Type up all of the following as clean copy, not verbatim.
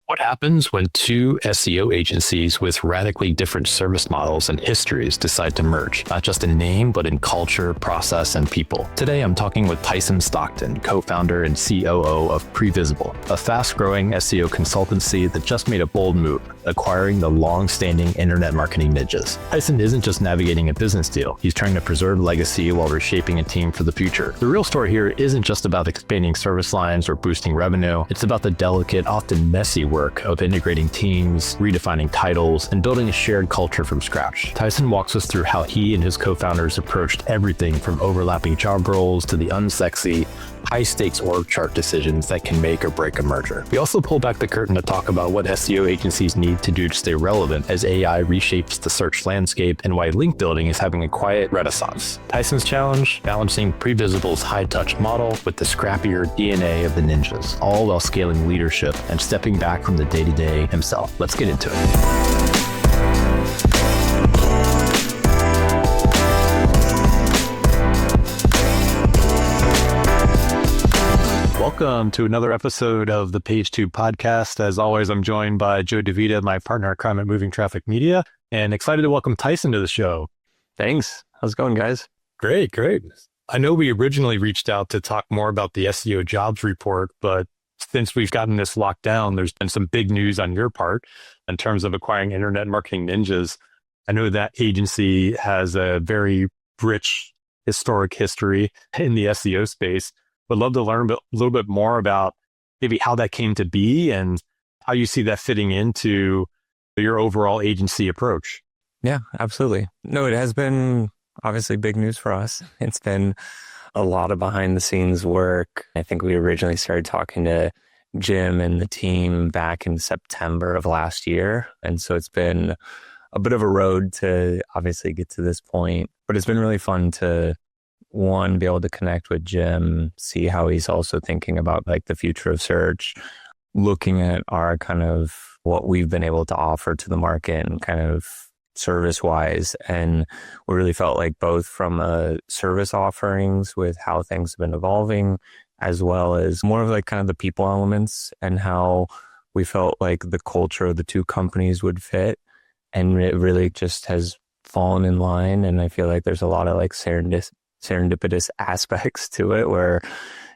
What happens when two SEO agencies with radically different service models and histories decide to merge, not just in name, but in culture, process, and people? Today, I'm talking with Tyson Stockton, co-founder and COO of Previsible, a fast-growing SEO consultancy that just made a bold move, acquiring the long-standing internet marketing ninjas. Tyson isn't just navigating a business deal. He's trying to preserve legacy while reshaping a team for the future. The real story here isn't just about expanding service lines or boosting revenue. It's about the delicate, often messy work of integrating teams, redefining titles, and building a shared culture from scratch. Tyson walks us through how he and his co-founders approached everything from overlapping job roles to the unsexy, high-stakes org chart decisions that can make or break a merger. We also pull back the curtain to talk about what SEO agencies need to do to stay relevant as AI reshapes the search landscape and why link building is having a quiet renaissance. Tyson's challenge, balancing Previsible's high-touch model with the scrappier DNA of the ninjas, all while scaling leadership and stepping back from the day-to-day himself. Let's get into it. Welcome to another episode of the Page 2 podcast. As always, I'm joined by Joe DeVita, my partner at crime at Moving Traffic Media, and excited to welcome Tyson to the show. Thanks. How's it going, guys? Great. I know we originally reached out to talk more about the SEO Jobs Report, but since we've gotten this locked down, there's been some big news on your part in terms of acquiring internet marketing ninjas. I know that agency has a very rich historic history in the SEO space. Would love to learn a little bit more about maybe how that came to be and how you see that fitting into your overall agency approach. Yeah, absolutely. No, it has been obviously big news for us. It's been a lot of behind the scenes work. I think we originally started talking to Jim and the team back in September of last year. And so it's been a bit of a road to obviously get to this point, but it's been really fun to be able to connect with Jim, see how he's also thinking about like the future of search, looking at our kind of what we've been able to offer to the market and kind of service wise. And we really felt like both from service offerings with how things have been evolving, as well as more of like kind of the people elements and how we felt like the culture of the two companies would fit. And it really just has fallen in line. And I feel like there's a lot of like serendipitous aspects to it where,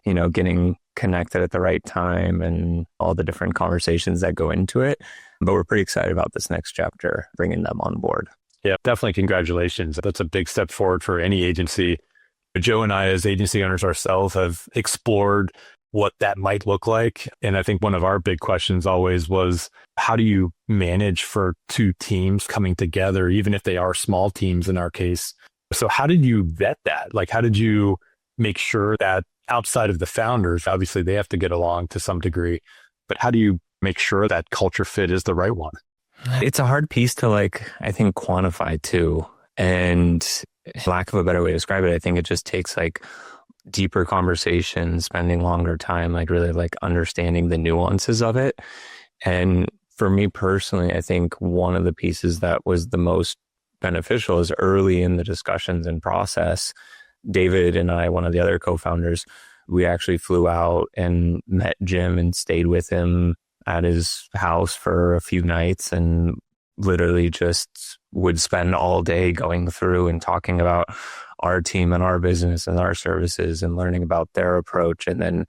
you know, getting connected at the right time and all the different conversations that go into it. But we're pretty excited about this next chapter, bringing them on board. Yeah, definitely. Congratulations. That's a big step forward for any agency. Joe and I, as agency owners ourselves, have explored what that might look like. And I think one of our big questions always was, how do you manage for two teams coming together, even if they are small teams in our case? So how did you vet that? Like, how did you make sure that outside of the founders, obviously they have to get along to some degree, but how do you make sure that culture fit is the right one? It's a hard piece to I think quantify too. And lack of a better way to describe it, I think it just takes deeper conversations, spending longer time, really understanding the nuances of it. And for me personally, I think one of the pieces that was the most beneficial is early in the discussions and process. David and I, one of the other co-founders, we actually flew out and met Jim and stayed with him at his house for a few nights and literally just would spend all day going through and talking about our team and our business and our services and learning about their approach. And then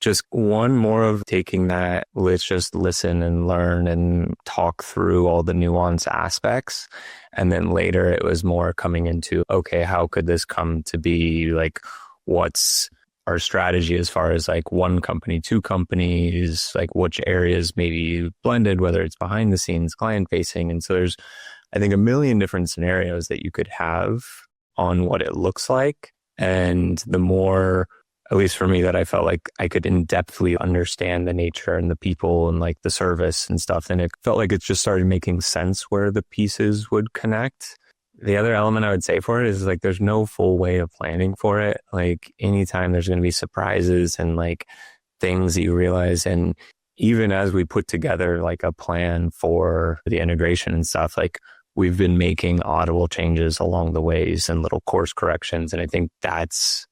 just one more of taking that, let's just listen and learn and talk through all the nuanced aspects. And then later it was more coming into, okay, how could this come to be? What's our strategy as far as one company, two companies, which areas maybe blended, whether it's behind the scenes, client facing. And so there's, I think, a million different scenarios that you could have on what it looks like. And the more, at least for me, that I felt like I could in-depthly understand the nature and the people and the service and stuff. And it felt like it just started making sense where the pieces would connect. The other element I would say for it is there's no full way of planning for it. Anytime there's going to be surprises and things that you realize. And even as we put together a plan for the integration and stuff, we've been making audible changes along the ways and little course corrections. And I think that's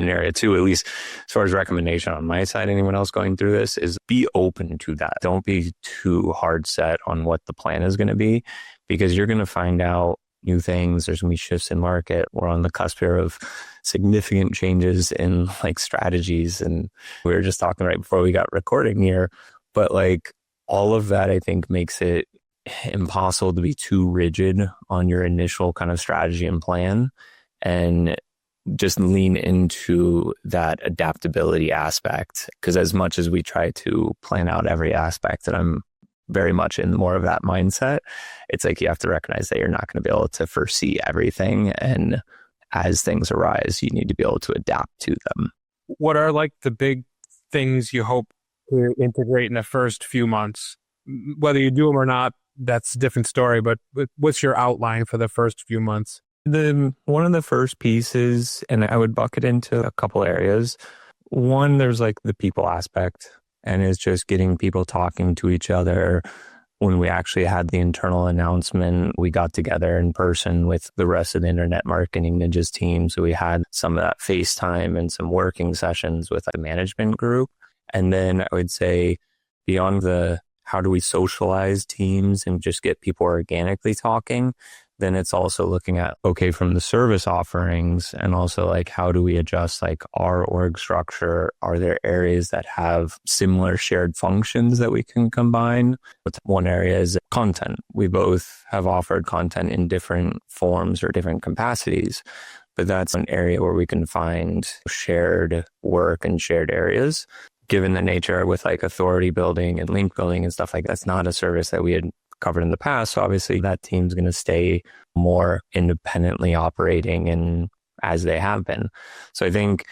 an area too, at least as far as recommendation on my side, anyone else going through this, is be open to that. Don't be too hard set on what the plan is going to be, because you're going to find out new things. There's going to be shifts in market. We're on the cusp here of significant changes in like strategies. And we were just talking right before we got recording here, but like all of that, I think, makes it impossible to be too rigid on your initial kind of strategy and plan, and just lean into that adaptability aspect. Because as much as we try to plan out every aspect, and I'm very much in more of that mindset, it's like you have to recognize that you're not going to be able to foresee everything. And as things arise, you need to be able to adapt to them. What are like the big things you hope to integrate in the first few months? Whether you do them or not, that's a different story, but what's your outline for the first few months? One of the first pieces, and I would bucket into a couple areas. One, there's like the people aspect, and it's just getting people talking to each other. When we actually had the internal announcement, we got together in person with the rest of the internet marketing ninjas team. So we had some of that FaceTime and some working sessions with the management group. And then I would say beyond the how do we socialize teams and just get people organically talking, then it's also looking at, okay, from the service offerings, and also like, how do we adjust like our org structure? Are there areas that have similar shared functions that we can combine? But one area is content. We both have offered content in different forms or different capacities, but that's an area where we can find shared work and shared areas. Given the nature with like authority building and link building and stuff like that's not a service that we had covered in the past. So obviously that team's going to stay more independently operating and as they have been. So I think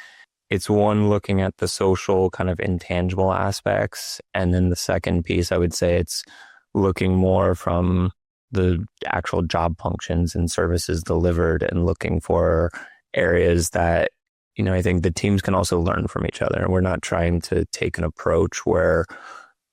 it's one, looking at the social kind of intangible aspects. And then the second piece, I would say it's looking more from the actual job functions and services delivered, and looking for areas that, you know, I think the teams can also learn from each other. And we're not trying to take an approach where,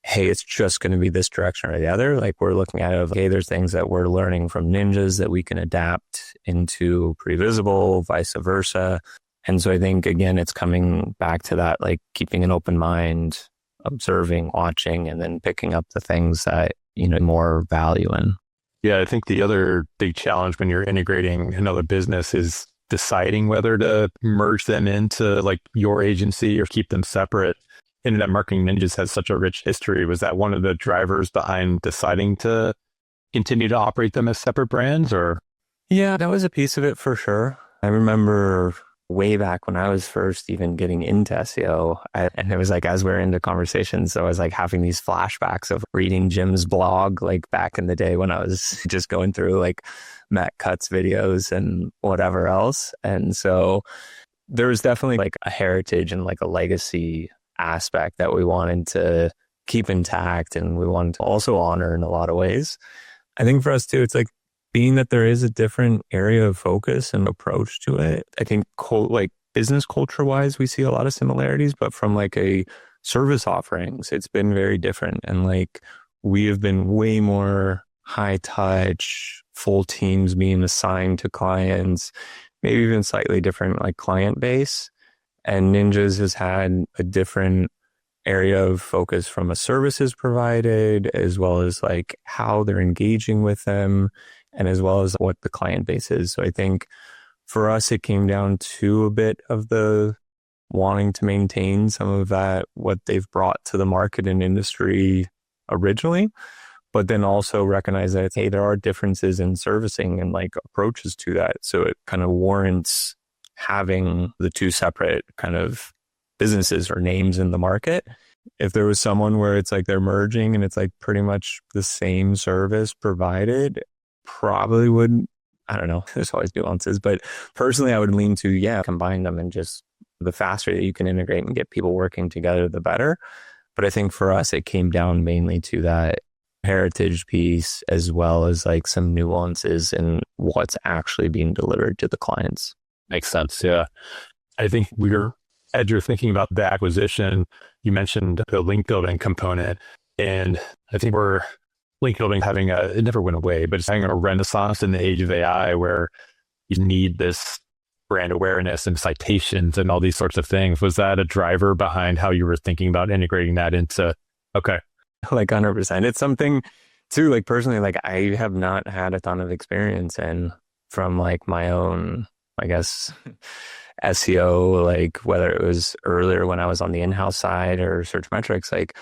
hey, it's just going to be this direction or the other. Like we're looking at it of, okay, there's things that we're learning from ninjas that we can adapt into Previsible, vice versa. And so I think, again, it's coming back to that, like keeping an open mind, observing, watching, and then picking up the things that, you know, more value in. Yeah, I think the other big challenge when you're integrating another business is deciding whether to merge them into like your agency or keep them separate. Internet Marketing Ninjas has such a rich history. Was that one of the drivers behind deciding to continue to operate them as separate brands, or? Yeah, that was a piece of it for sure. I remember way back when I was first even getting into SEO, and it was like, as we were into conversations, so I was like having these flashbacks of reading Jim's blog, like back in the day when I was just going through like Matt Cutts videos and whatever else. And so there was definitely like a heritage and like a legacy aspect that we wanted to keep intact, and we wanted to also honor in a lot of ways. I think for us too, it's like being that there is a different area of focus and approach to it. I think like business culture wise, we see a lot of similarities, but from like a service offerings, it's been very different. And like we have been way more high touch, full teams being assigned to clients, maybe even slightly different like client base. And Ninjas has had a different area of focus from a services provided, as well as like how they're engaging with them, and as well as what the client base is. So I think for us, it came down to a bit of the wanting to maintain some of that, what they've brought to the market and industry originally, but then also recognize that, hey, there are differences in servicing and like approaches to that. So it kind of warrants having the two separate kind of businesses or names in the market. If there was someone where it's like they're merging and it's like pretty much the same service provided, probably would, I don't know, there's always nuances, but personally I would lean to, yeah, combine them, and just the faster that you can integrate and get people working together, the better. But I think for us, it came down mainly to that heritage piece, as well as like some nuances in what's actually being delivered to the clients. Makes sense. Yeah. I think as you're thinking about the acquisition, you mentioned the link building component, and I think link building it never went away, but it's having a renaissance in the age of AI where you need this brand awareness and citations and all these sorts of things. Was that a driver behind how you were thinking about integrating that into, okay. Like 100%. It's something too, like personally, like I have not had a ton of experience in from like my own, I guess, SEO, like whether it was earlier when I was on the in-house side or search metrics. Like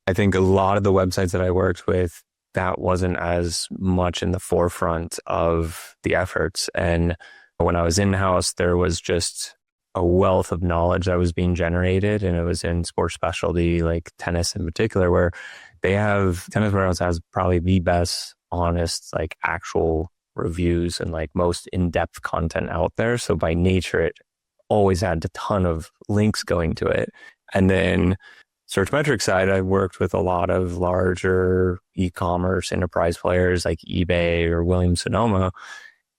I think a lot of the websites that I worked with, that wasn't as much in the forefront of the efforts. And when I was in-house, there was just a wealth of knowledge that was being generated. And it was in sports specialty, like tennis in particular, where Tennis Warehouse has probably the best, honest, like actual reviews and like most in-depth content out there. So by nature, it always had a ton of links going to it. And then search metric side, I worked with a lot of larger e-commerce enterprise players like eBay or Williams Sonoma,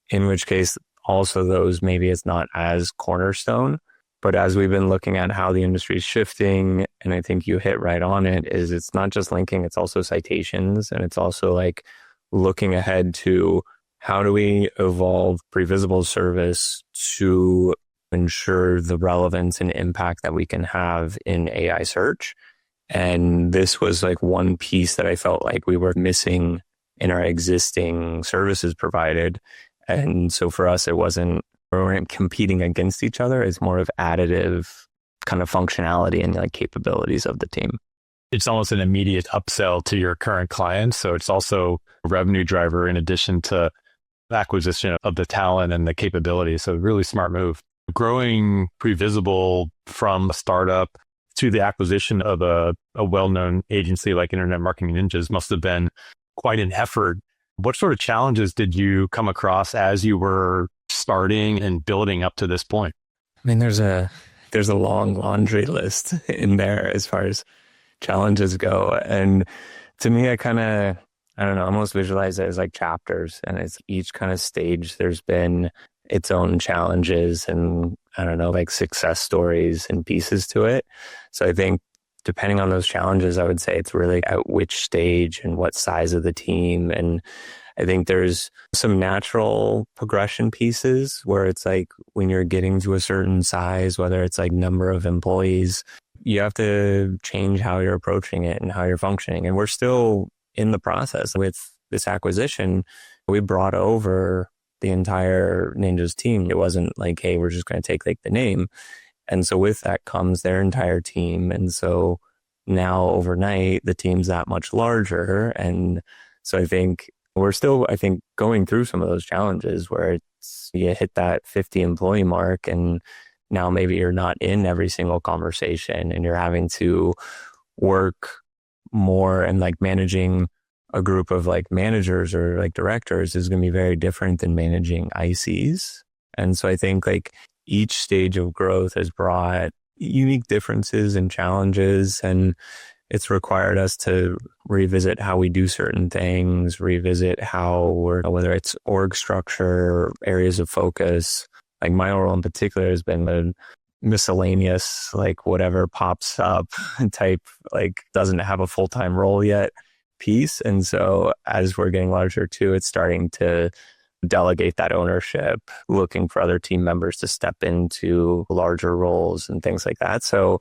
in which case also those maybe it's not as cornerstone. But as we've been looking at how the industry is shifting, and I think you hit right on it, is it's not just linking, it's also citations. And it's also like looking ahead to how do we evolve pre-visible service to ensure the relevance and impact that we can have in AI search. And this was like one piece that I felt like we were missing in our existing services provided. And so for us, we weren't competing against each other. It's more of additive kind of functionality and like capabilities of the team. It's almost an immediate upsell to your current clients. So it's also a revenue driver in addition to acquisition of the talent and the capabilities. So really smart move. Growing Previsible from a startup to the acquisition of a well-known agency like Internet Marketing Ninjas must have been quite an effort. What sort of challenges did you come across as you were starting and building up to this point? I mean, there's a long laundry list in there as far as challenges go. And to me, I don't know, almost visualize it as like chapters, and it's each kind of stage there's been its own challenges and I don't know, like success stories and pieces to it. So I think depending on those challenges, I would say it's really at which stage and what size of the team. And I think there's some natural progression pieces where it's like when you're getting to a certain size, whether it's like number of employees, you have to change how you're approaching it and how you're functioning. And we're still in the process with this acquisition. We brought over the entire Ninjas team. It wasn't like, hey, we're just going to take like the name. And so with that comes their entire team. And so now overnight, the team's that much larger. And so I think we're still, going through some of those challenges where it's, you hit that 50 employee mark and now maybe you're not in every single conversation and you're having to work more, and like managing a group of like managers or like directors is going to be very different than managing ICs. And so I think like each stage of growth has brought unique differences and challenges, and it's required us to revisit how we do certain things, revisit whether it's org structure, areas of focus. Like my role in particular has been the miscellaneous, like whatever pops up type, like doesn't have a full-time role yet piece. And so as we're getting larger too, it's starting to delegate that ownership, looking for other team members to step into larger roles and things like that. So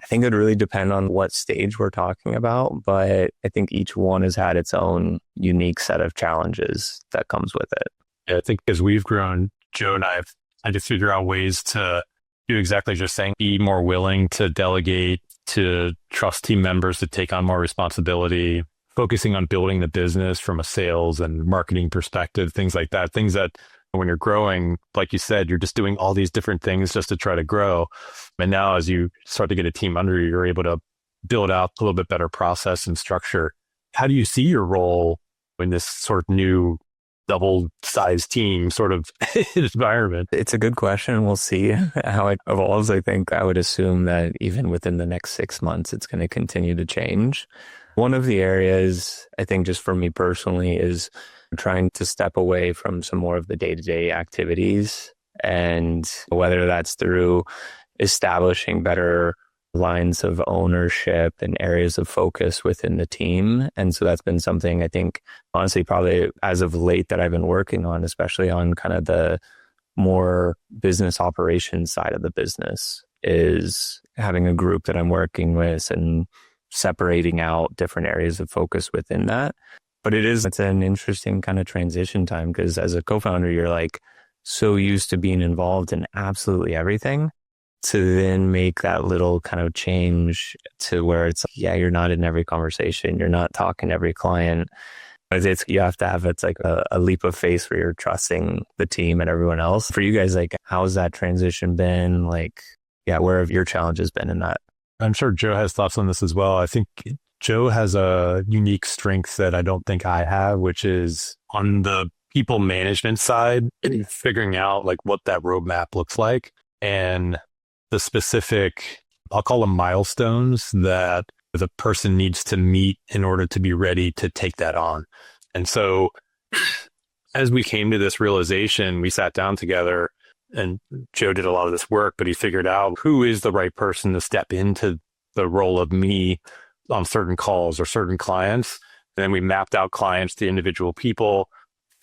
I think it would really depend on what stage we're talking about, but I think each one has had its own unique set of challenges that comes with it. Yeah, I think as we've grown, Joe and I have had to figure out ways to do exactly just saying, be more willing to delegate, to trust team members to take on more responsibility, focusing on building the business from a sales and marketing perspective, things like that. Things that when you're growing, like you said, you're just doing all these different things just to try to grow. And now as you start to get a team under you, you're able to build out a little bit better process and structure. How do you see your role in this sort of new double-sized team sort of environment? It's a good question. We'll see how it evolves. I think I would assume that even within the next 6 months, it's going to continue to change. One of the areas, I think just for me personally, is trying to step away from some more of the day-to-day activities, and whether that's through establishing better lines of ownership and areas of focus within the team. And so that's been something I think, honestly, probably as of late that I've been working on, especially on kind of the more business operations side of the business is having a group that I'm working with and separating out different areas of focus within that. But it's an interesting kind of transition time because as a co-founder, you're like so used to being involved in absolutely everything to then make that little kind of change to where it's, yeah, you're not in every conversation. You're not talking to every client. You have to have, it's like a leap of faith where you're trusting the team and everyone else. For you guys, like, how's that transition been? Like, yeah, where have your challenges been in that? I'm sure Joe has thoughts on this as well. I think Joe has a unique strength that I don't think I have, which is on the people management side, figuring out like what that roadmap looks like and the specific, I'll call them milestones that the person needs to meet in order to be ready to take that on. And so as we came to this realization, we sat down together and Joe did a lot of this work, but he figured out who is the right person to step into the role of me on certain calls or certain clients. And then we mapped out clients to individual people,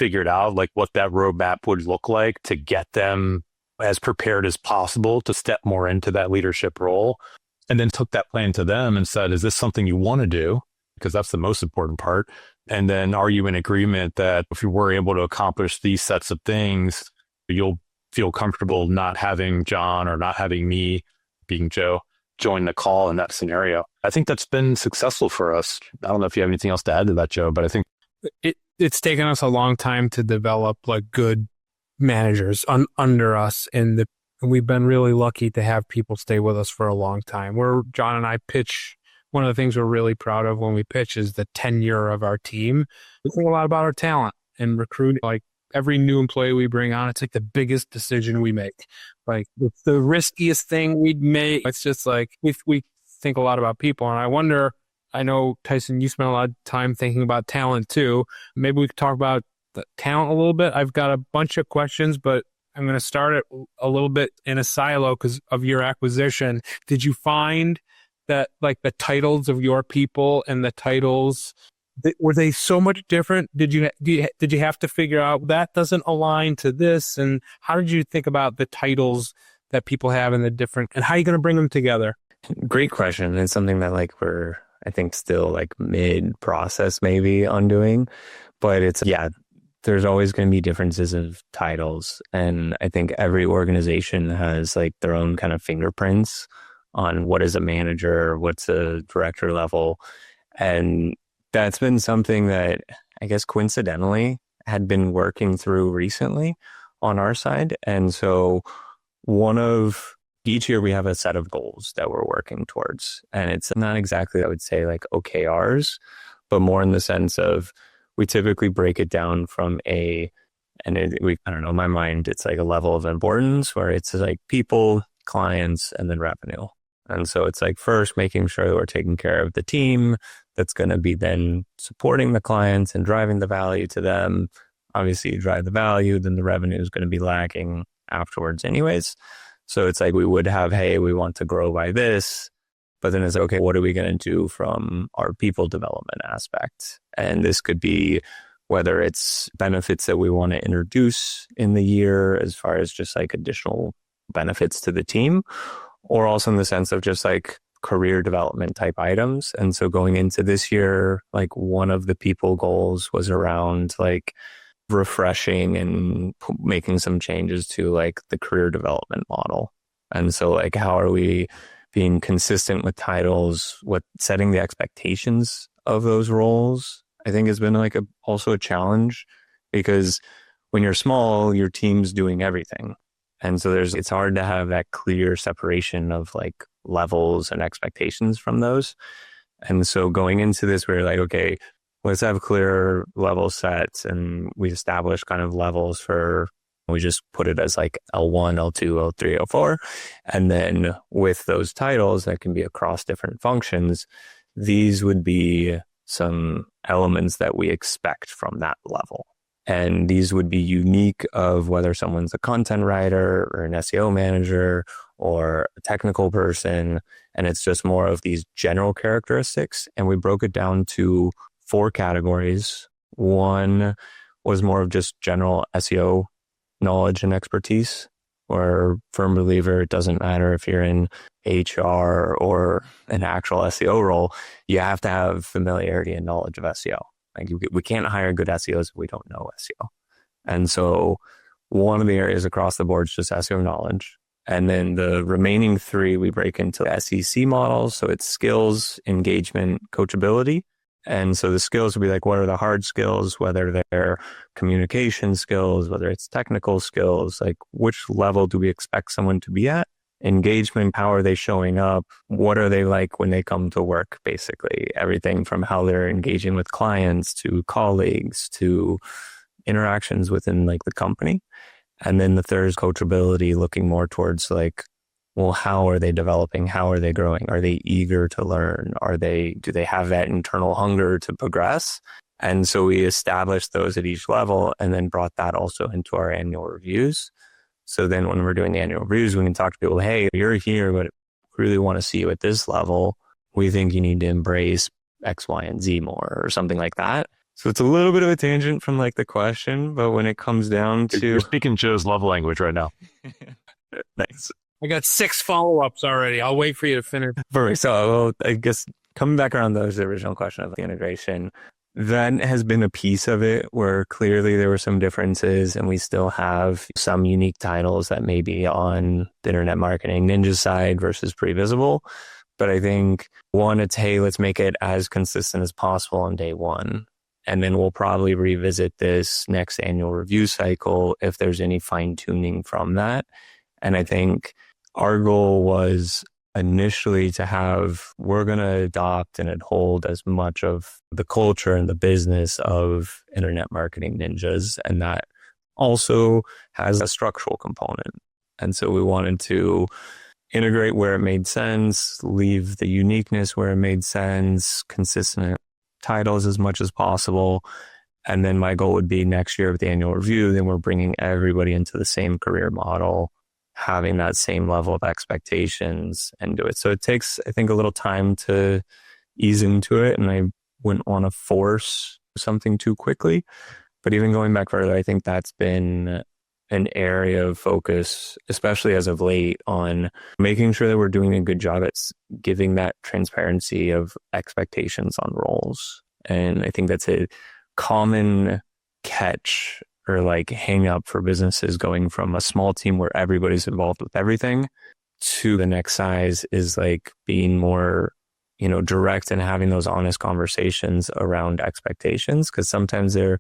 figured out like what that roadmap would look like to get them as prepared as possible to step more into that leadership role. And then took that plan to them and said, is this something you want to do? Because that's the most important part. And then are you in agreement that if you were able to accomplish these sets of things, you'll feel comfortable not having John or not having me, being Joe, join the call in that scenario? I think that's been successful for us. I don't know if you have anything else to add to that, Joe, but I think it's taken us a long time to develop like good managers under us, and we've been really lucky to have people stay with us for a long time. John and I pitch, one of the things we're really proud of when we pitch is the tenure of our team. We think a lot about our talent and recruiting. Like every new employee we bring on, it's like the biggest decision we make. Like it's the riskiest thing we'd make. It's just like we think a lot about people. And I know, Tyson, you spend a lot of time thinking about talent too. Maybe we could talk about the talent a little bit. I've got a bunch of questions, but I'm going to start it a little bit in a silo because of your acquisition. Did you find that like the titles of your people and the titles, were they so much different? Did you have to figure out that doesn't align to this? And how did you think about the titles that people have and and how are you going to bring them together? Great question. It's something that like we're, I think, still like mid-process maybe on doing, but there's always going to be differences of titles. And I think every organization has like their own kind of fingerprints on what is a manager, what's a director level. And that's been something that I guess coincidentally had been working through recently on our side. And so each year we have a set of goals that we're working towards. And it's not exactly, I would say, like OKRs, but more in the sense of we typically break it down from I don't know, in my mind, it's like a level of importance where it's like people, clients, and then revenue. And so it's like first making sure that we're taking care of the team that's going to be then supporting the clients and driving the value to them. Obviously, you drive the value, then the revenue is going to be lacking afterwards anyways. So it's like we would have, hey, we want to grow by this. But then it's like, okay, what are we going to do from our people development aspect? And this could be whether it's benefits that we want to introduce in the year as far as just like additional benefits to the team, or also in the sense of just like career development type items. And so going into this year, like one of the people goals was around like refreshing and making some changes to like the career development model. And so like, how are we being consistent with titles, setting the expectations of those roles, I think has been like also a challenge, because when you're small, your team's doing everything. And so it's hard to have that clear separation of like levels and expectations from those. And so going into this, we're like, okay, let's have clear level sets. And we establish kind of levels we just put it as like L1, L2, L3, L4. And then with those titles that can be across different functions, these would be some elements that we expect from that level. And these would be unique of whether someone's a content writer or an SEO manager or a technical person. And it's just more of these general characteristics. And we broke it down to 4 categories. One was more of just general SEO knowledge and expertise. Or firm believer, it doesn't matter if you're in HR or an actual SEO role, you have to have familiarity and knowledge of SEO. Like we can't hire good SEOs if we don't know SEO. And so one of the areas across the board is just SEO knowledge. And then the remaining three, we break into SEC models. So it's skills, engagement, coachability. And so the skills would be like, what are the hard skills, whether they're communication skills, whether it's technical skills, like which level do we expect someone to be at? Engagement, how are they showing up? What are they like when they come to work? Basically, everything from how they're engaging with clients to colleagues to interactions within like the company. And then the third is coachability, looking more towards like, well, how are they developing? How are they growing? Are they eager to learn? Do they have that internal hunger to progress? And so we established those at each level and then brought that also into our annual reviews. So then when we're doing the annual reviews, we can talk to people, hey, you're here, but we really want to see you at this level. We think you need to embrace X, Y, and Z more or something like that. So it's a little bit of a tangent from like the question, but when it comes down to... You're speaking Joe's love language right now. Thanks. I got 6 follow-ups already. I'll wait for you to finish. Perfect. So I guess coming back around those original question of the integration, that has been a piece of it where clearly there were some differences and we still have some unique titles that may be on the internet marketing ninja side versus Previsible. But I think one, it's, hey, let's make it as consistent as possible on day one. And then we'll probably revisit this next annual review cycle if there's any fine tuning from that. And I think our goal was initially to have, we're going to adopt and hold as much of the culture and the business of internet marketing ninjas. And that also has a structural component. And so we wanted to integrate where it made sense, leave the uniqueness where it made sense, consistent titles as much as possible. And then my goal would be next year with the annual review, then we're bringing everybody into the same career model, having that same level of expectations and do it. So it takes, I think, a little time to ease into it. And I wouldn't want to force something too quickly. But even going back further, I think that's been an area of focus, especially as of late, on making sure that we're doing a good job at giving that transparency of expectations on roles. And I think that's a common catch or like hang up for businesses going from a small team where everybody's involved with everything to the next size is like being more, direct and having those honest conversations around expectations. Cause sometimes they're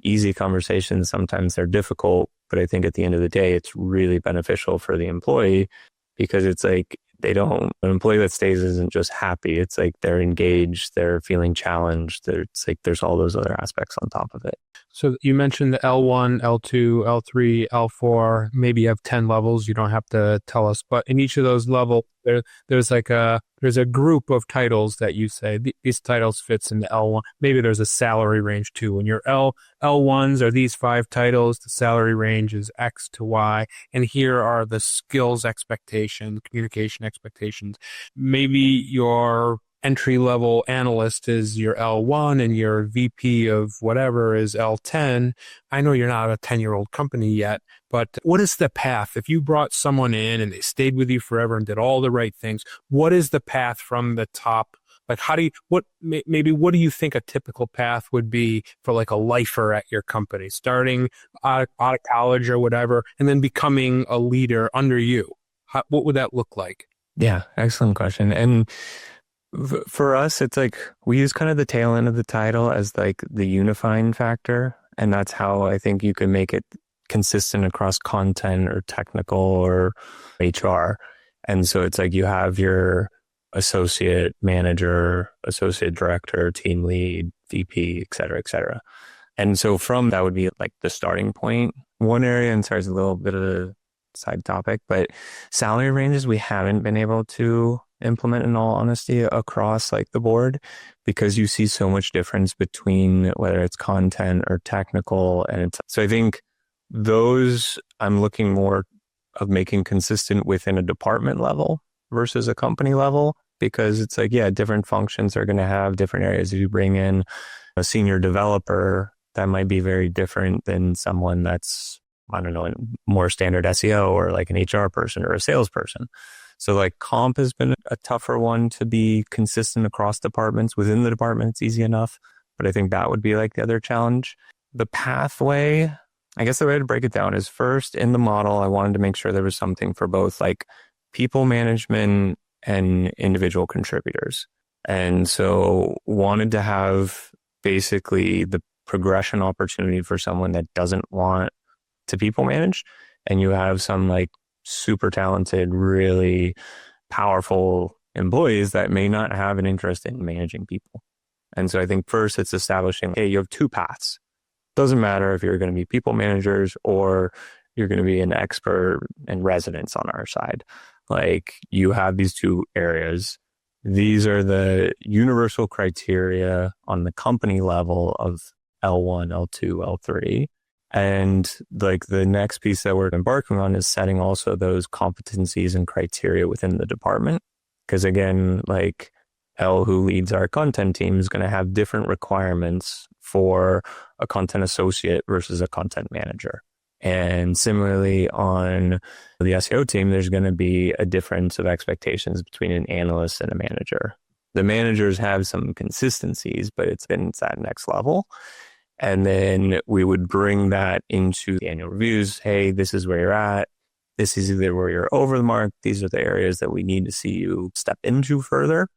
easy conversations, sometimes they're difficult, but I think at the end of the day, it's really beneficial for the employee because it's like an employee that stays isn't just happy. It's like they're engaged, they're feeling challenged. It's like there's all those other aspects on top of it. So you mentioned the L1, L2, L3, L4, maybe you have 10 levels. You don't have to tell us, but in each of those levels, there's a group of titles that you say these titles fits into L1. Maybe there's a salary range too. And your L1s are these 5 titles. The salary range is X to Y. And here are the skills expectations, communication expectations. Maybe your entry-level analyst is your L1 and your VP of whatever is L10. I know you're not a 10-year-old company yet, but what is the path? If you brought someone in and they stayed with you forever and did all the right things, what is the path from the top? Like, what do you think a typical path would be for like a lifer at your company, starting out of college or whatever, and then becoming a leader under you? What would that look like? Yeah, excellent question. And for us, it's like we use kind of the tail end of the title as like the unifying factor. And that's how I think you can make it consistent across content or technical or HR. And so it's like you have your associate manager, associate director, team lead, VP, et cetera, et cetera. And so from that would be like the starting point. One area, and sorry, it's a little bit of a side topic, but salary ranges we haven't been able to implement, in all honesty, across like the board, because you see so much difference between whether it's content or technical. And so I think those I'm looking more of making consistent within a department level versus a company level, because it's like, yeah, different functions are going to have different areas. If you bring in a senior developer, that might be very different than someone that's I don't know, a more standard SEO or like an HR person or a salesperson. So like comp has been a tougher one to be consistent across departments. Within the department, it's easy enough, but I think that would be like the other challenge. The pathway, I guess the way to break it down is first in the model, I wanted to make sure there was something for both like people management and individual contributors. And so wanted to have basically the progression opportunity for someone that doesn't want to people manage, and you have some like super talented, really powerful employees that may not have an interest in managing people. And so I think first it's establishing, hey, you have two paths. Doesn't matter if you're going to be people managers or you're going to be an expert and residents on our side. Like you have these two areas. These are the universal criteria on the company level of L1, L2, L3. And like the next piece that we're embarking on is setting also those competencies and criteria within the department. Because again, like L, who leads our content team, is going to have different requirements for a content associate versus a content manager. And similarly on the SEO team, there's going to be a difference of expectations between an analyst and a manager. The managers have some consistencies, but it's that next level. And then we would bring that into the annual reviews. Hey, this is where you're at. This is either where you're over the mark. These are the areas that we need to see you step into further.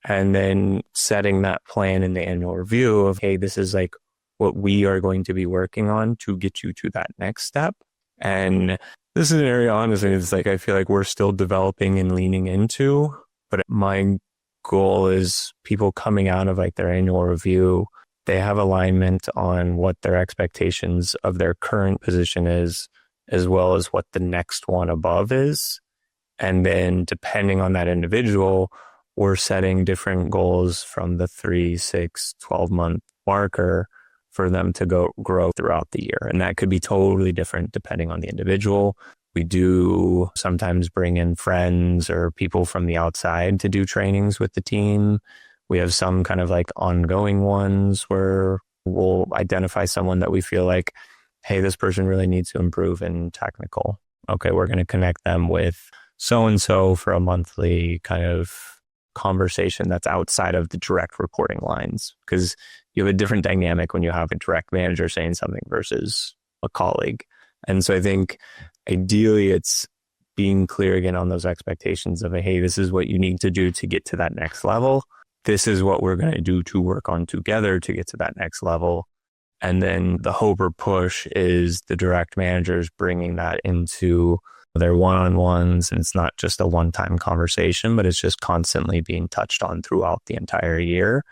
And then setting that plan in the annual review of, hey, this is like what we are going to be working on to get you to that next step. And this is an area, honestly, it's like I feel like we're still developing and leaning into. But my goal is people coming out of like their annual review, they have alignment on what their expectations of their current position is, as well as what the next one above is. And then depending on that individual, we're setting different goals from the 3, 6, 12-month marker for them to grow throughout the year. And that could be totally different depending on the individual. We do sometimes bring in friends or people from the outside to do trainings with the team. We have some kind of like ongoing ones where we'll identify someone that we feel like, hey, this person really needs to improve in technical. Okay, we're going to connect them with so-and-so for a monthly kind of conversation that's outside of the direct reporting lines, because you have a different dynamic when you have a direct manager saying something versus a colleague. And so I think ideally it's being clear again on those expectations of, hey, this is what you need to do to get to that next level. This is what we're going to do to work on together to get to that next level. And then the hope or push is the direct managers bringing that into their one-on-ones. And it's not just a one-time conversation, but it's just constantly being touched on throughout the entire year.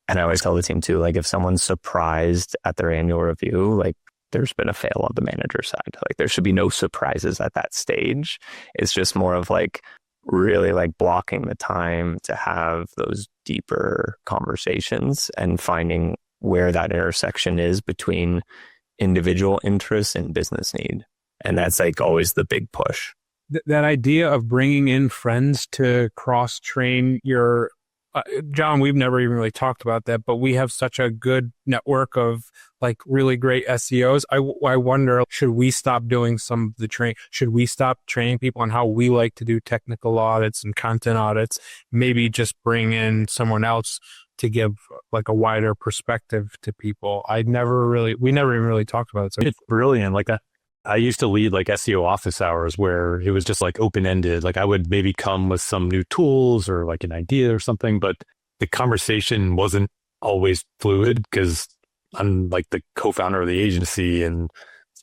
And I always tell the team too, like if someone's surprised at their annual review, like there's been a fail on the manager side. Like there should be no surprises at that stage. It's just more of like really like blocking the time to have those deeper conversations and finding where that intersection is between individual interests and business need. And that's like always the big push. That idea of bringing in friends to cross-train your, John, we've never even really talked about that, but we have such a good network of like really great SEOs. I wonder, should we stop doing some of the training? Should we stop training people on how we like to do technical audits and content audits? Maybe just bring in someone else to give like a wider perspective to people. We never even really talked about it. So it's brilliant. Like I used to lead like SEO office hours where it was just like open-ended. Like I would maybe come with some new tools or like an idea or something, but the conversation wasn't always fluid because I'm like the co-founder of the agency, and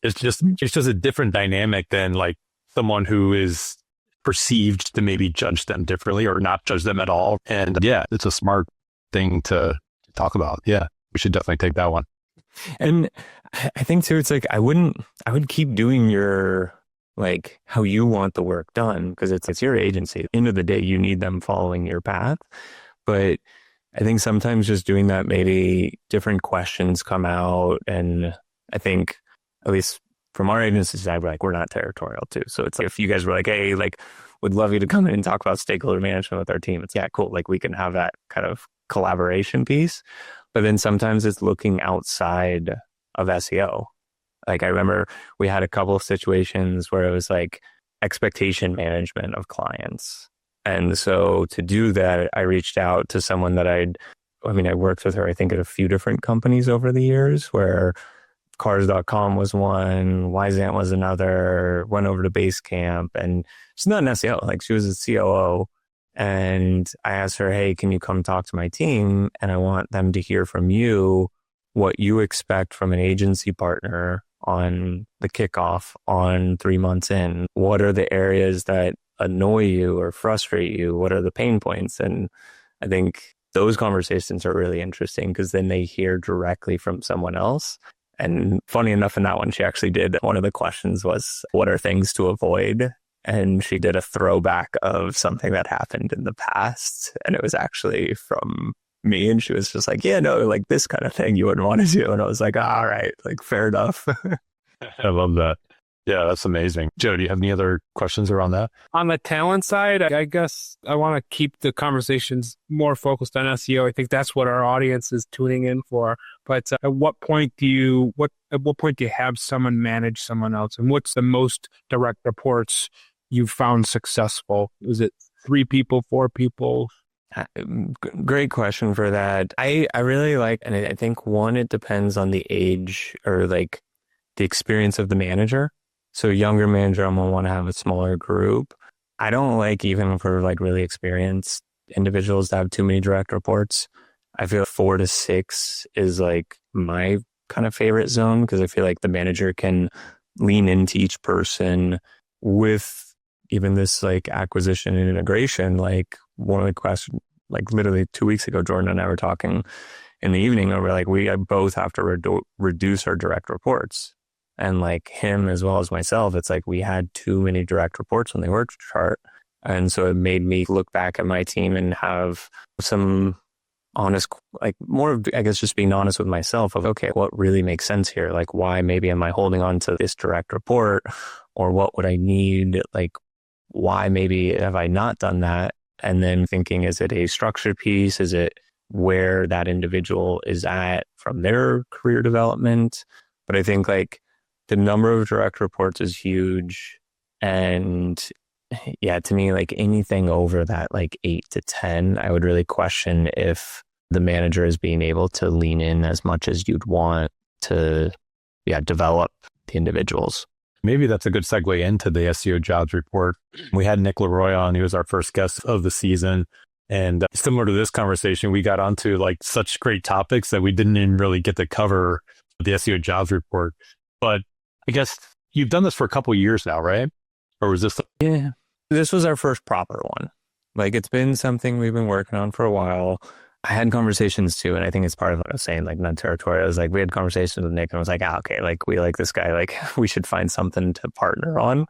it's just a different dynamic than like someone who is perceived to maybe judge them differently or not judge them at all. And yeah, it's a smart thing to talk about. Yeah, we should definitely take that one. And I think too, it's like, I would keep doing your, like how you want the work done, because it's your agency. At the end of the day, you need them following your path. But I think sometimes just doing that, maybe different questions come out. And I think at least from our agency side, we're not territorial too. So it's like, if you guys were like, hey, like would love you to come in and talk about stakeholder management with our team. It's cool. Like we can have that kind of collaboration piece. But then sometimes it's looking outside of SEO Like I remember we had a couple of situations where it was like expectation management of clients. And so to do that, I reached out to someone that I worked with her, I think, at a few different companies over the years, where Cars.com was one, Wyzant was another, went over to Basecamp, and she's not an SEO, like she was a COO. And I asked her, hey, can you come talk to my team? And I want them to hear from you what you expect from an agency partner on the kickoff on 3 months in. What are the areas that annoy you or frustrate you? What are the pain points? And I think those conversations are really interesting because then they hear directly from someone else. And funny enough, in that one, she actually did, one of the questions was, what are things to avoid? And she did a throwback of something that happened in the past. And it was actually from me. And she was just like, yeah, no, like this kind of thing you wouldn't want to do. And I was like, all right, like fair enough. I love that. Yeah, that's amazing. Joe, do you have any other questions around that? On the talent side, I guess I want to keep the conversations more focused on SEO. I think that's what our audience is tuning in for. But at what point do you have someone manage someone else? And what's the most direct reports you've found successful? Is it 3 people, 4 people? Great question for that. I really like, and I think one, it depends on the age or like the experience of the manager. So younger manager, I'm gonna want to have a smaller group. I don't like, even for like really experienced individuals, to have too many direct reports. I feel 4 to 6 is like my kind of favorite zone, because I feel like the manager can lean into each person with even this like acquisition and integration. Like one of the questions, like literally 2 weeks ago, Jordan and I were talking in the evening, and we're like, we both have to reduce our direct reports. And like him as well as myself, it's like we had too many direct reports on the org chart. And so it made me look back at my team and have some honest, like more of, I guess, just being honest with myself of, okay, what really makes sense here? Like, why maybe am I holding on to this direct report, or what would I need? Like, why maybe have I not done that? And then thinking, is it a structure piece? Is it where that individual is at from their career development? But I think like the number of direct reports is huge. And yeah, to me, like anything over that, like 8 to 10, I would really question if the manager is being able to lean in as much as you'd want to, develop the individuals. Maybe that's a good segue into the SEO Jobs Report. We had Nick Leroy on. He was our first guest of the season. And similar to this conversation, we got onto like such great topics that we didn't even really get to cover the SEO Jobs Report. But I guess you've done this for a couple of years now, right? Or was this? Yeah, this was our first proper one. Like it's been something we've been working on for a while. I had conversations too, and I think it's part of what I was saying, like non-territorial. I was like, we had conversations with Nick, and I was like, okay, like we like this guy, like we should find something to partner on.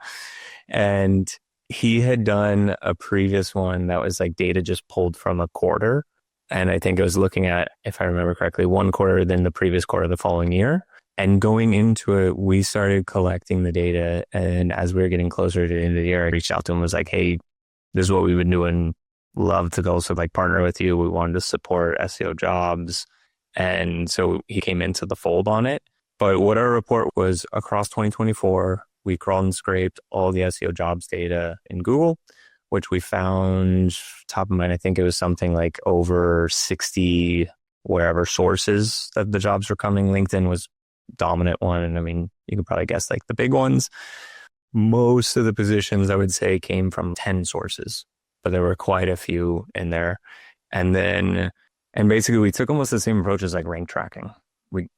And he had done a previous one that was like data just pulled from a quarter. And I think it was looking at, if I remember correctly, 1 quarter, then the previous quarter the following year. And going into it, we started collecting the data. And as we were getting closer to the end of the year, I reached out to him and was like, hey, this is what we've been doing. Love to also like partner with you. We wanted to support SEO jobs. And so he came into the fold on it. But what our report was across 2024, we crawled and scraped all the SEO jobs data in Google, which we found, top of mind, I think it was something like over 60 wherever sources that the jobs were coming. LinkedIn was dominant one. And I mean, you could probably guess like the big ones. Most of the positions I would say came from 10 sources, but there were quite a few in there. And basically we took almost the same approach as like rank tracking. We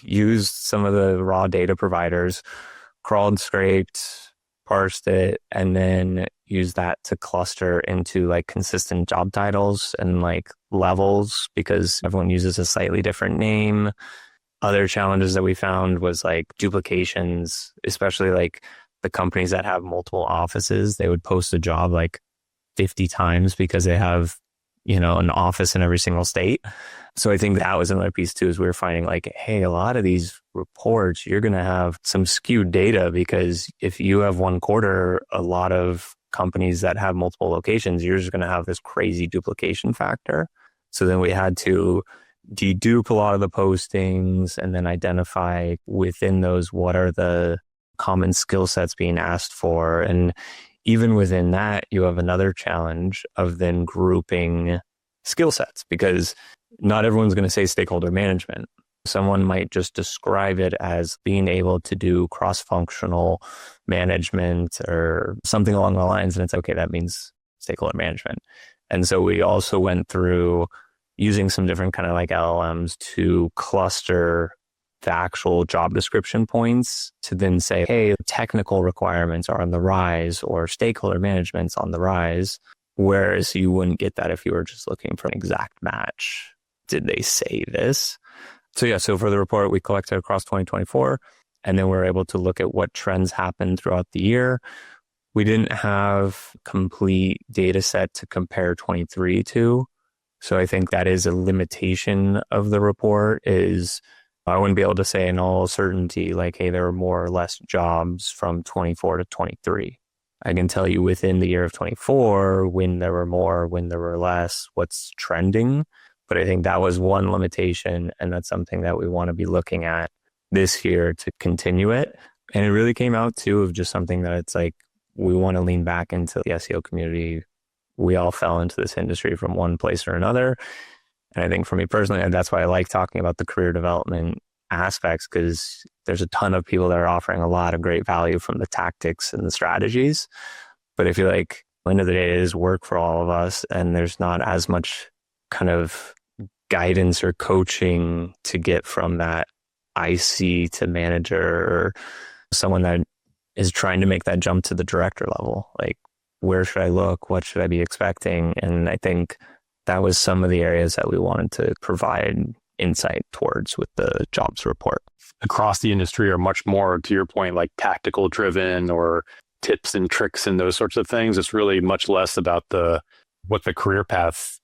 used some of the raw data providers, crawled, scraped, parsed it, and then used that to cluster into like consistent job titles and like levels, because everyone uses a slightly different name. Other challenges that we found was like duplications, especially like the companies that have multiple offices. They would post a job like 50 times because they have, an office in every single state. So I think that was another piece too, is we were finding like, hey, a lot of these reports, you're going to have some skewed data, because if you have 1 quarter, a lot of companies that have multiple locations, you're just going to have this crazy duplication factor. So then we had to dedupe a lot of the postings and then identify within those what are the common skill sets being asked for. And even within that, you have another challenge of then grouping skill sets, because not everyone's going to say stakeholder management. Someone might just describe it as being able to do cross-functional management or something along the lines. And it's okay, that means stakeholder management. And so we also went through using some different kind of like LLMs to cluster the actual job description points to then say, hey, technical requirements are on the rise or stakeholder management's on the rise. Whereas you wouldn't get that if you were just looking for an exact match. Did they say this? So for the report, we collected across 2024, and then we're able to look at what trends happened throughout the year. We didn't have complete data set to compare 23 to. So I think that is a limitation of the report. Is I wouldn't be able to say in all certainty, like, hey, there were more or less jobs from 24 to 23. I can tell you within the year of 24, when there were more, when there were less, what's trending. But I think that was one limitation. And that's something that we want to be looking at this year to continue it. And it really came out too of just something that it's like, we want to lean back into the SEO community. We all fell into this industry from one place or another. And I think for me personally, that's why I like talking about the career development aspects, because there's a ton of people that are offering a lot of great value from the tactics and the strategies. But I feel like at the end of the day, it is work for all of us. And there's not as much kind of guidance or coaching to get from that IC to manager, or someone that is trying to make that jump to the director level. Like, where should I look? What should I be expecting? And I think that was some of the areas that we wanted to provide insight towards with the jobs report. Across the industry are much more, to your point, like tactical driven or tips and tricks and those sorts of things. It's really much less about what the career path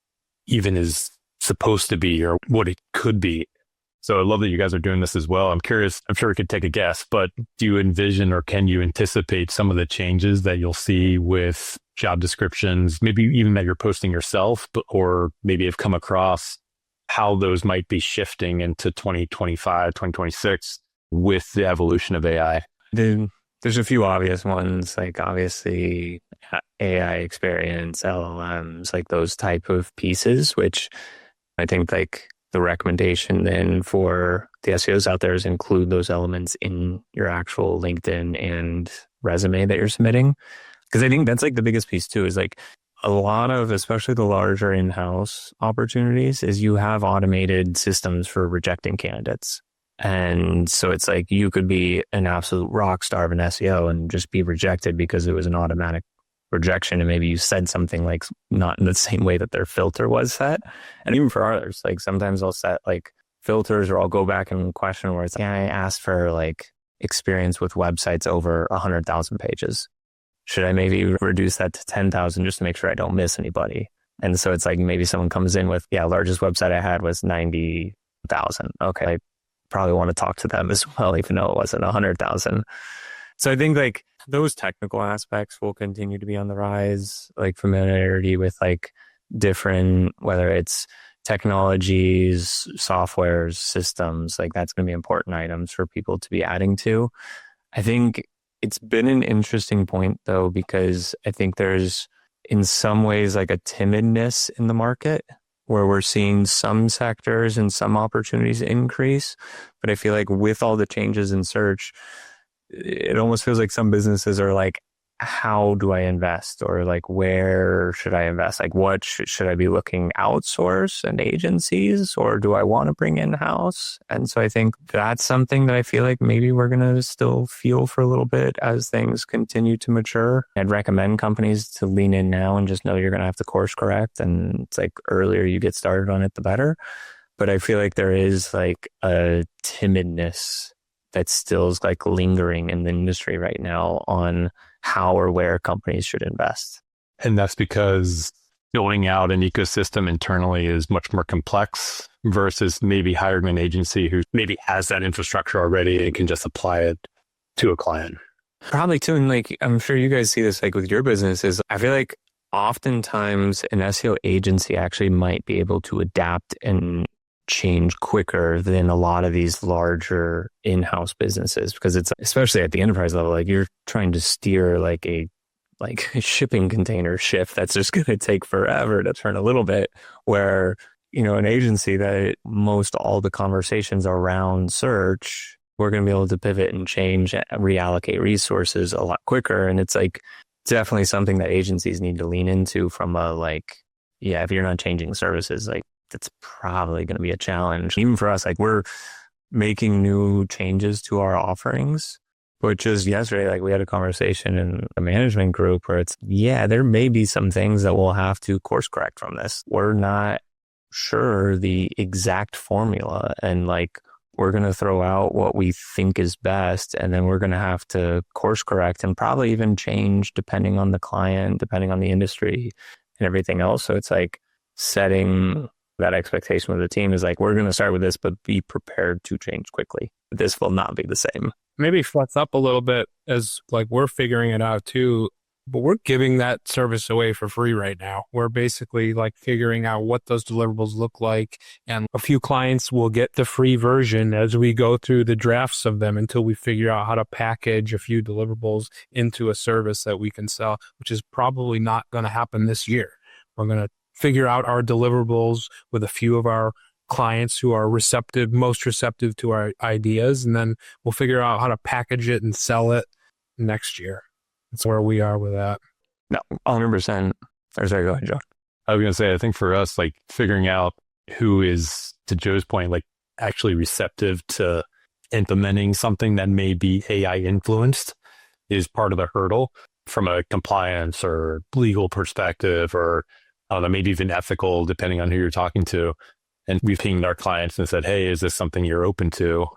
even is supposed to be or what it could be. So I love that you guys are doing this as well. I'm curious, I'm sure we could take a guess, but do you envision or can you anticipate some of the changes that you'll see with job descriptions, maybe even that you're posting yourself, or maybe have come across how those might be shifting into 2025, 2026 with the evolution of AI? There's a few obvious ones, like obviously AI experience, LLMs, like those type of pieces, which I think like the recommendation then for the SEOs out there is include those elements in your actual LinkedIn and resume that you're submitting. Because I think that's like the biggest piece too, is like a lot of, especially the larger in-house opportunities, is you have automated systems for rejecting candidates. And so it's like you could be an absolute rock star of an SEO and just be rejected because it was an automatic rejection. And maybe you said something like not in the same way that their filter was set. And even for others, like sometimes I'll set like filters, or I'll go back and question where it's like, yeah, I asked for like experience with websites over 100,000 pages. Should I maybe reduce that to 10,000 just to make sure I don't miss anybody? And so it's like maybe someone comes in with, yeah, largest website I had was 90,000. Okay, I probably want to talk to them as well, even though it wasn't 100,000. So I think like those technical aspects will continue to be on the rise, like familiarity with like different, whether it's technologies, softwares, systems, like that's going to be important items for people to be adding to. I think it's been an interesting point though, because I think there's in some ways like a timidness in the market where we're seeing some sectors and some opportunities increase. But I feel like with all the changes in search, it almost feels like some businesses are like, how do I invest? Or like, where should I invest? Like, what should I be looking outsource and agencies, or do I want to bring in-house? And so I think that's something that I feel like maybe we're going to still feel for a little bit as things continue to mature. I'd recommend companies to lean in now and just know you're going to have to course correct. And it's like earlier you get started on it, the better. But I feel like there is like a timidness that still is like lingering in the industry right now on how or where companies should invest. And that's because building out an ecosystem internally is much more complex versus maybe hiring an agency who maybe has that infrastructure already and can just apply it to a client. Probably too. And like, I'm sure you guys see this like with your businesses. I feel like oftentimes an SEO agency actually might be able to adapt and change quicker than a lot of these larger in-house businesses, because it's, especially at the enterprise level, like you're trying to steer like a shipping container ship that's just going to take forever to turn a little bit, where, an agency that most all the conversations around search, we're going to be able to pivot and change, reallocate resources a lot quicker. And it's like definitely something that agencies need to lean into from if you're not changing services, like that's probably going to be a challenge. Even for us, like we're making new changes to our offerings, but just yesterday, like we had a conversation in a management group where it's, there may be some things that we'll have to course correct from this. We're not sure the exact formula, and like we're going to throw out what we think is best, and then we're going to have to course correct and probably even change depending on the client, depending on the industry and everything else. So it's like setting that expectation with the team is like, we're going to start with this, but be prepared to change quickly. This will not be the same. Maybe flex up a little bit as like we're figuring it out too, but we're giving that service away for free right now. We're basically like figuring out what those deliverables look like, and a few clients will get the free version as we go through the drafts of them until we figure out how to package a few deliverables into a service that we can sell, which is probably not going to happen this year. We're going to figure out our deliverables with a few of our clients who are most receptive to our ideas, and then we'll figure out how to package it and sell it next year. That's where we are with that. No, 100%. Or sorry, go ahead, John. I was going to say, I think for us, like figuring out who is, to Joe's point, like actually receptive to implementing something that may be AI influenced is part of the hurdle from a compliance or legal perspective, or I don't know, maybe even ethical, depending on who you're talking to. And we've pinged our clients and said, hey, is this something you're open to?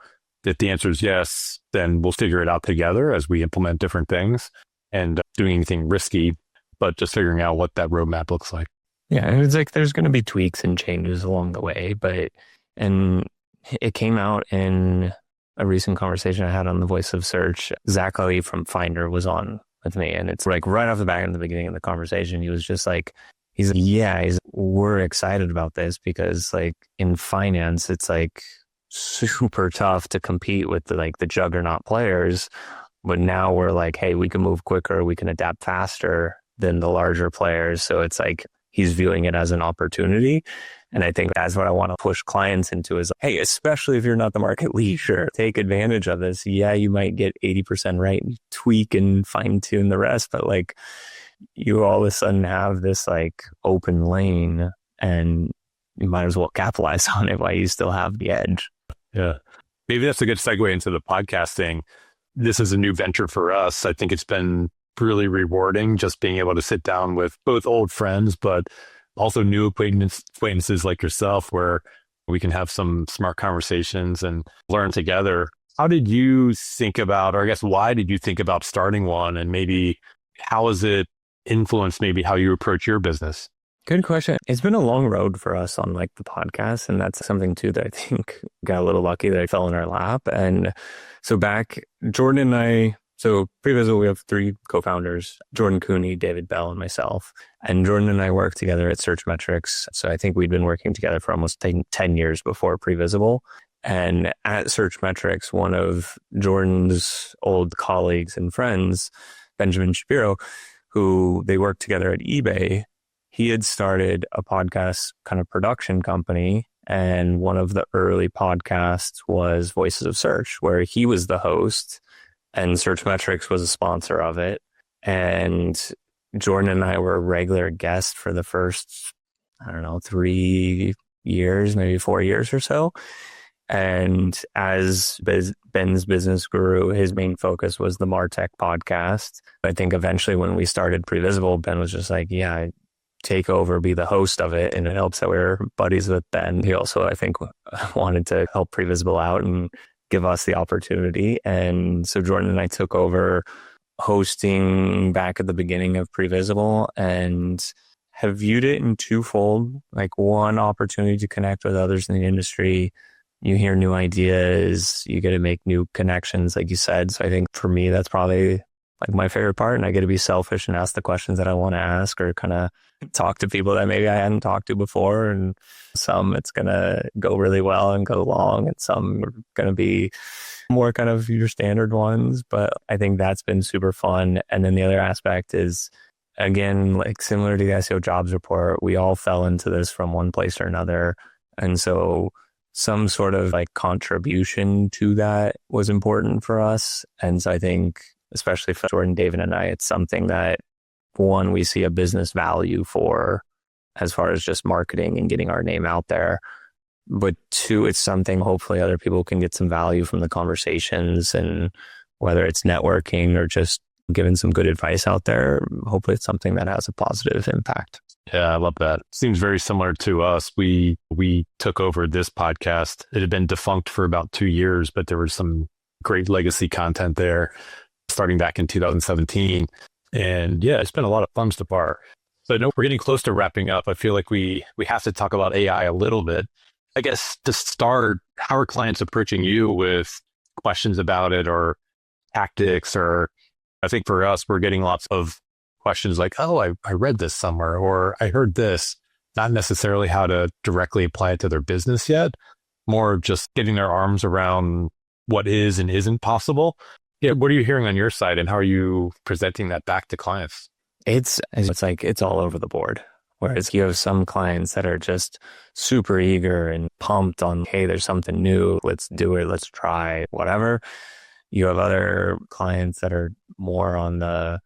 If the answer is yes, then we'll figure it out together as we implement different things, and doing anything risky, but just figuring out what that roadmap looks like. Yeah, and it's like there's going to be tweaks and changes along the way, and it came out in a recent conversation I had on the Voice of Search. Zach Ali from Finder was on with me, and it's like right off the bat in the beginning of the conversation, he was just like, we're excited about this because like in finance, it's like super tough to compete with the juggernaut players. But now we're like, hey, we can move quicker, we can adapt faster than the larger players. So it's like he's viewing it as an opportunity. And I think that's what I want to push clients into is, hey, especially if you're not the market leader, take advantage of this. Yeah, you might get 80% right and tweak and fine tune the rest, but like you all of a sudden have this like open lane, and you might as well capitalize on it while you still have the edge. Yeah. Maybe that's a good segue into the podcasting. This is a new venture for us. I think it's been really rewarding just being able to sit down with both old friends, but also new acquaintances like yourself, where we can have some smart conversations and learn together. How did you think about, or I guess, why did you think about starting one? And maybe how has it influenced maybe how you approach your business? Good question. It's been a long road for us on like the podcast, and that's something too that I think got a little lucky that I fell in our lap. And so back, Jordan and I, so Previsible, we have 3 co-founders, Jordan Cooney, David Bell, and myself. And Jordan and I worked together at Searchmetrics. So I think we'd been working together for almost 10 years before Previsible. And at Searchmetrics, one of Jordan's old colleagues and friends, Benjamin Shapiro, who they worked together at eBay, he had started a podcast kind of production company. And one of the early podcasts was Voices of Search, where he was the host and Searchmetrics was a sponsor of it. And Jordan and I were a regular guest for the first, 3 years, maybe 4 years or so. And as Ben's business grew, his main focus was the MarTech podcast. I think eventually when we started Previsible, Ben was just like, yeah, take over, be the host of it. And it helps that we're buddies with Ben. He also, I think, wanted to help Previsible out and give us the opportunity. And so Jordan and I took over hosting back at the beginning of Previsible and have viewed it in twofold, like one, opportunity to connect with others in the industry. You hear new ideas, you get to make new connections, like you said. So I think for me, that's probably like my favorite part, and I get to be selfish and ask the questions that I want to ask, or kind of talk to people that maybe I hadn't talked to before. And some it's going to go really well and go long, and some are going to be more kind of your standard ones. But I think that's been super fun. And then the other aspect is, again, like similar to the SEO Jobs Report, we all fell into this from one place or another. And so some sort of like contribution to that was important for us. And so I think, especially for Jordan, David, and I, it's something that, one, we see a business value for as far as just marketing and getting our name out there. But two, it's something hopefully other people can get some value from the conversations, and whether it's networking or just giving some good advice out there, hopefully it's something that has a positive impact. Yeah, I love that. Seems very similar to us. We took over this podcast. It had been defunct for about 2 years, but there was some great legacy content there starting back in 2017. And yeah, it's been a lot of fun so far. So I know we're getting close to wrapping up. I feel like we have to talk about AI a little bit. I guess to start, how are clients approaching you with questions about it or tactics? Or I think for us, we're getting lots of questions like, oh, I read this somewhere, or I heard this, not necessarily how to directly apply it to their business yet, more of just getting their arms around what is and isn't possible. Yeah, what are you hearing on your side, and how are you presenting that back to clients? It's like it's all over the board. Whereas you have some clients that are just super eager and pumped on, hey, there's something new, let's do it, let's try, whatever. You have other clients that are more on the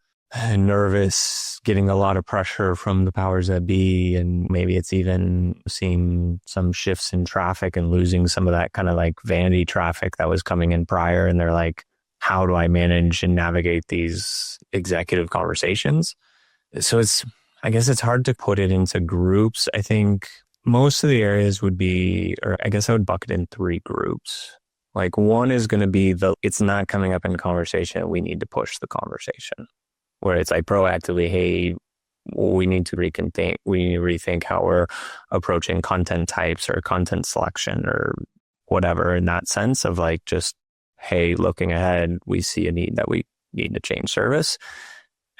nervous, getting a lot of pressure from the powers that be, and maybe it's even seeing some shifts in traffic and losing some of that kind of like vanity traffic that was coming in prior, and they're like, how do I manage and navigate these executive conversations? So I guess it's hard to put it into groups. I think most of the areas would be, or I guess I would bucket in 3 groups. Like one is going to be it's not coming up in conversation. We need to push the conversation, where it's like proactively, hey, we need to rethink how we're approaching content types or content selection or whatever, in that sense of like, just, hey, looking ahead, we see a need that we need to change service.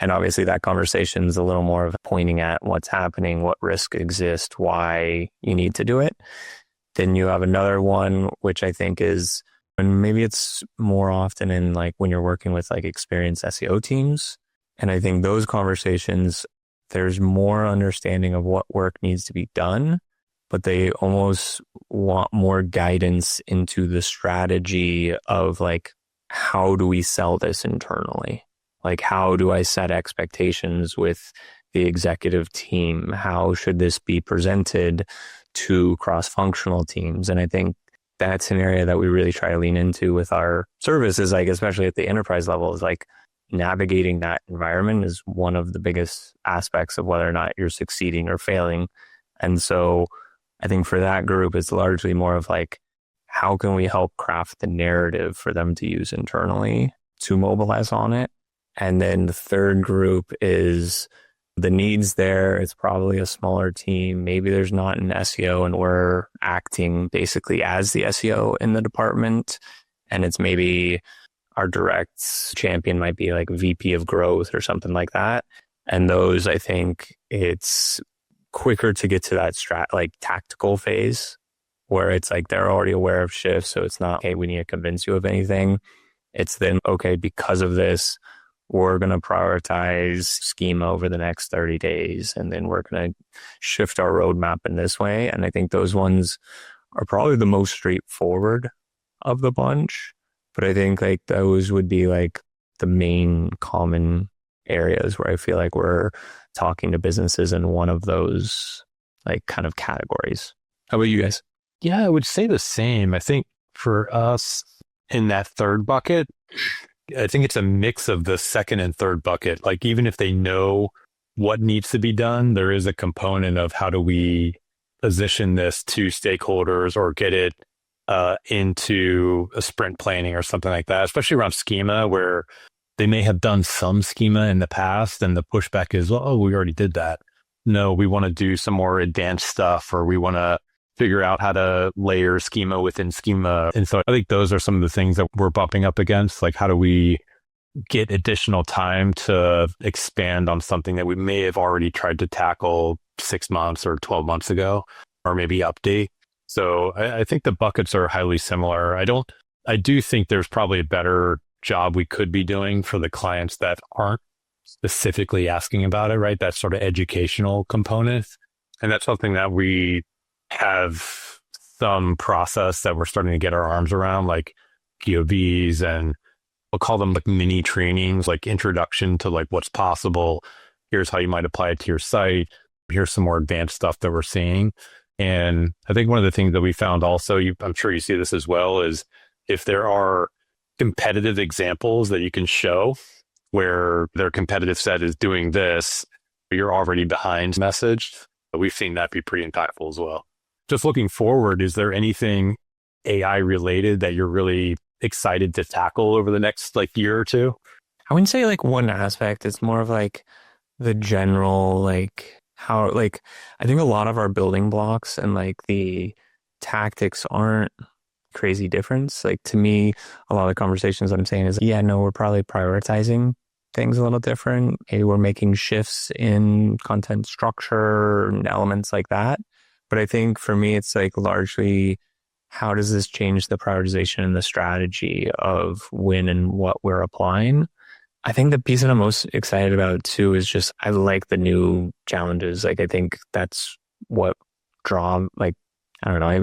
And obviously that conversation is a little more of pointing at what's happening, what risk exists, why you need to do it. Then you have another one, which I think is, and maybe it's more often in like when you're working with like experienced SEO teams. And I think those conversations, there's more understanding of what work needs to be done, but they almost want more guidance into the strategy of like, how do we sell this internally? Like, how do I set expectations with the executive team? How should this be presented to cross-functional teams? And I think that's an area that we really try to lean into with our services, like especially at the enterprise level, is like navigating that environment is one of the biggest aspects of whether or not you're succeeding or failing. And so I think for that group, it's largely more of like, how can we help craft the narrative for them to use internally to mobilize on it? And then the third group is the needs there. It's probably a smaller team. Maybe there's not an SEO and we're acting basically as the SEO in the department. And it's maybe our direct champion might be like VP of growth or something like that. And those, I think it's quicker to get to that like tactical phase where it's like they're already aware of shifts. So it's not, hey, we need to convince you of anything. It's then, okay, because of this, we're going to prioritize schema over the next 30 days. And then we're going to shift our roadmap in this way. And I think those ones are probably the most straightforward of the bunch. But I think like those would be like the main common areas where I feel like we're talking to businesses in one of those like kind of categories. How about you guys? Yeah, I would say the same. I think for us in that third bucket, I think it's a mix of the second and third bucket. Like even if they know what needs to be done, there is a component of how do we position this to stakeholders or get it into a sprint planning or something like that, especially around schema where they may have done some schema in the past and the pushback is, oh, we already did that. No, we want to do some more advanced stuff, or we want to figure out how to layer schema within schema. And so I think those are some of the things that we're bumping up against. Like, how do we get additional time to expand on something that we may have already tried to tackle 6 months or 12 months ago, or maybe update. So I think the buckets are highly similar. I do think there's probably a better job we could be doing for the clients that aren't specifically asking about it, right? That sort of educational component. And that's something that we have some process that we're starting to get our arms around, like POVs, and we'll call them like mini trainings, like introduction to like what's possible. Here's how you might apply it to your site. Here's some more advanced stuff that we're seeing. And I think one of the things that we found also, I'm sure you see this as well, is if there are competitive examples that you can show where their competitive set is doing this, you're already behind message. We've seen that be pretty impactful as well. Just looking forward, is there anything AI related that you're really excited to tackle over the next like year or two? I wouldn't say like one aspect. It's more of like the general, like how, like, I think a lot of our building blocks and like the tactics aren't crazy difference. Like to me, a lot of the conversations I'm saying is, yeah, no, we're probably prioritizing things a little different. Maybe we're making shifts in content structure and elements like that. But I think for me, it's like largely, how does this change the prioritization and the strategy of when and what we're applying? I think the piece that I'm most excited about too is just, I like the new challenges. Like, I think that's what like, I don't know, I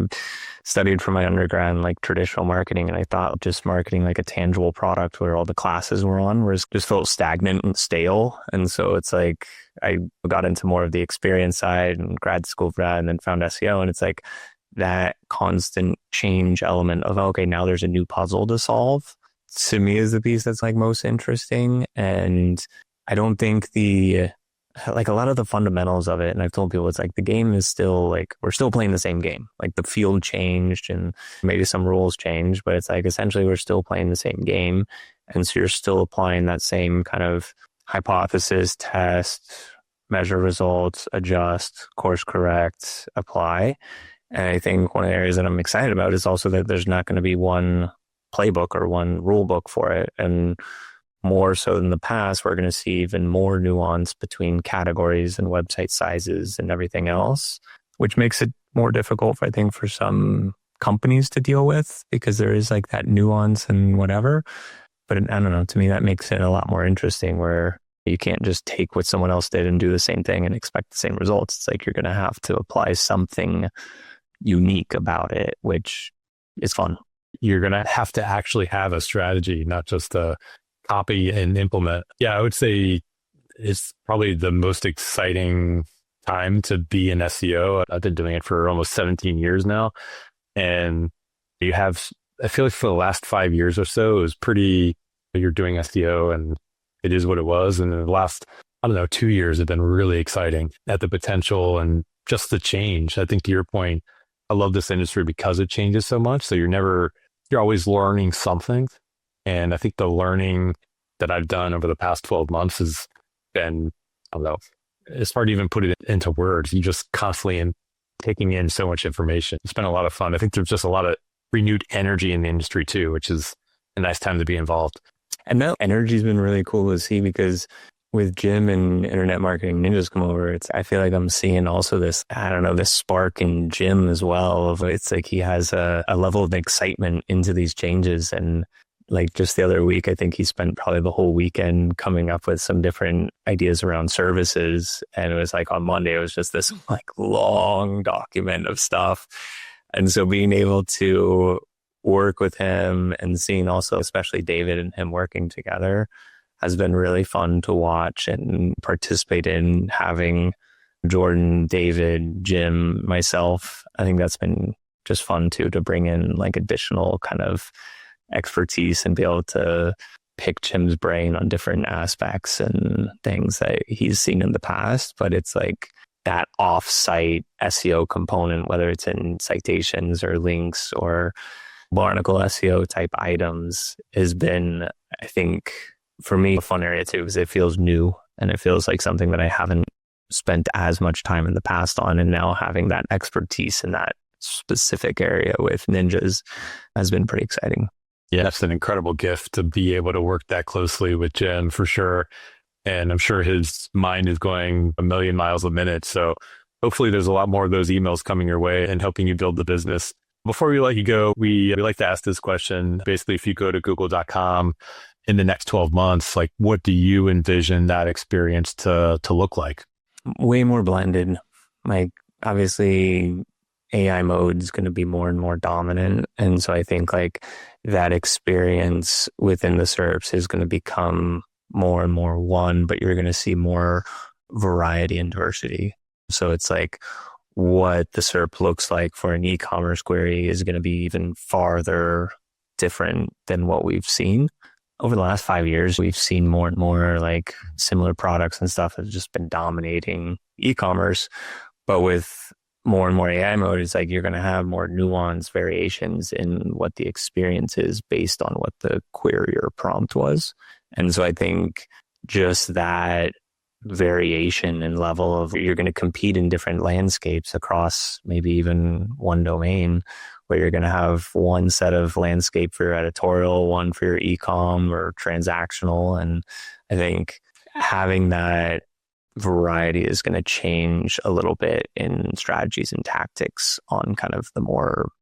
studied for my undergrad in like traditional marketing, and I thought just marketing like a tangible product where all the classes were on was just felt stagnant and stale. And so it's like, I got into more of the experience side and grad school for that, and then found SEO. And it's like that constant change element of, okay, now there's a new puzzle to solve, to me is the piece that's like most interesting. And I don't think like a lot of the fundamentals of it, and I've told people, it's like the game is still like, we're still playing the same game. Like the field changed and maybe some rules changed, but it's like essentially we're still playing the same game. And so you're still applying that same kind of hypothesis, test, measure results, adjust, course correct, apply. And I think one of the areas that I'm excited about is also that there's not going to be one playbook or one rule book for it. And more so than the past, we're going to see even more nuance between categories and website sizes and everything else, which makes it more difficult, I think, for some companies to deal with, because there is like that nuance and whatever. But I don't know, to me, that makes it a lot more interesting, where you can't just take what someone else did and do the same thing and expect the same results. It's like you're going to have to apply something unique about it, which is fun. You're going to have to actually have a strategy, not just a copy and implement. Yeah, I would say it's probably the most exciting time to be in SEO. I've been doing it for almost 17 years now. And I feel like for the last 5 years or so, it was you're doing SEO and it is what it was. And the last, 2 years have been really exciting at the potential and just the change. I think to your point, I love this industry because it changes so much. So you're always learning something. And I think the learning that I've done over the past 12 months has been, it's hard to even put it into words. You just constantly taking in so much information. It's been a lot of fun. I think there's just a lot of renewed energy in the industry too, which is a nice time to be involved. And that energy has been really cool to see, because with Jim and Internet Marketing Ninjas come over, I feel like I'm seeing also this, this spark in Jim as well. It's like he has a level of excitement into these changes. And like just the other week, I think he spent probably the whole weekend coming up with some different ideas around services. And it was like on Monday, it was just this like long document of stuff. And so being able to work with him and seeing also, especially David and him working together, has been really fun to watch and participate in. Having Jordan, David, Jim, myself, I think that's been just fun too, to bring in like additional kind of expertise and be able to pick Jim's brain on different aspects and things that he's seen in the past. But it's like that off-site SEO component, whether it's in citations or links or barnacle SEO type items, has been, I think, for me, a fun area too, because it feels new and it feels like something that I haven't spent as much time in the past on. And now having that expertise in that specific area with ninjas has been pretty exciting. Yeah, that's an incredible gift to be able to work that closely with Jim for sure. And I'm sure his mind is going a million miles a minute. So hopefully there's a lot more of those emails coming your way and helping you build the business. Before we let you go, we like to ask this question. Basically, if you go to google.com in the next 12 months, like what do you envision that experience to look like? Way more blended. Like obviously AI mode is going to be more and more dominant. And so I think like that experience within the SERPs is going to become more and more one, but you're going to see more variety and diversity. So it's like what the SERP looks like for an e-commerce query is going to be even farther different than what we've seen. Over the last 5 years, we've seen more and more like similar products and stuff have just been dominating e-commerce. But with more and more AI mode, it's like you're going to have more nuanced variations in what the experience is based on what the query or prompt was. And so I think just that variation and level of you're going to compete in different landscapes across maybe even one domain, where you're going to have one set of landscape for your editorial, one for your e-com or transactional. And I think having that variety is going to change a little bit in strategies and tactics on kind of the more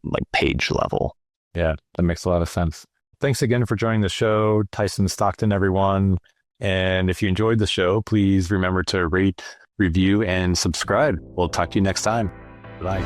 like page level. Yeah, that makes a lot of sense. Thanks again for joining the show, Tyson Stockton, everyone. And if you enjoyed the show, please remember to rate, review, and subscribe. We'll talk to you next time. Bye.